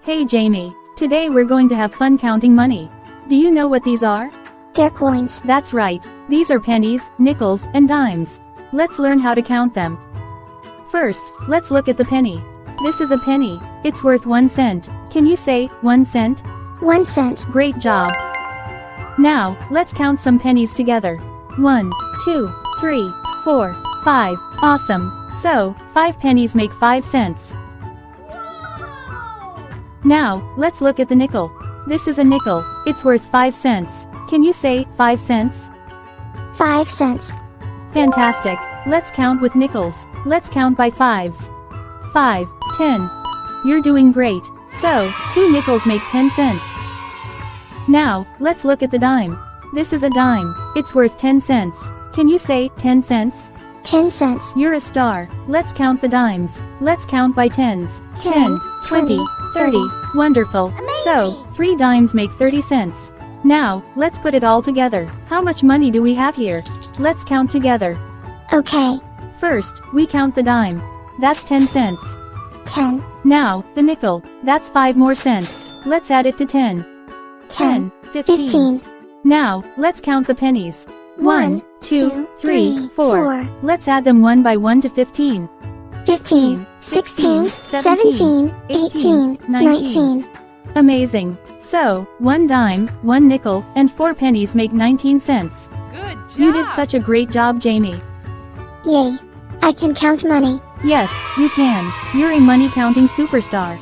Hey Jamie, today we're going to have fun counting money. Do you know what these are? They're coins. That's right, these are pennies, nickels, and dimes. Let's learn how to count them. First, let's look at the penny. This is a penny. It's worth 1 cent. Can you say 1 cent? 1 cent. Great job. Now, let's count some pennies together. 1, 2, 3, 4, 5. Awesome. So, 5 pennies make 5 cents. Now, let's look at the nickel. This is a nickel. It's worth 5 cents. Can you say 5 cents? 5 cents. Fantastic. Let's count with nickels. Let's count by fives. 5, 10. You're doing great. So, 2 nickels make 10 cents. Now, let's look at the dime. This is a dime. It's worth 10 cents. Can you say 10 cents? 10 cents. You're a star. Let's count the dimes. Let's count by tens. 10, 20, 30. Wonderful. Amazing. So, 3 dimes make 30 cents. Now, let's put it all together. How much money do we have here? Let's count together. Okay. First, we count the dime. That's 10 cents. 10. Now, the nickel. That's 5 more cents. Let's add it to 10. 10. 15. 15. Now, let's count the pennies. 1, 2, 3, 4. 4. Let's add them one by one to 15. 15. 16. 17. 18. 19. Amazing. So, 1 dime, 1 nickel, and 4 pennies make 19 cents. Good job! You did such a great job, Jamie. Yay. I can count money. Yes, you can. You're a money counting superstar.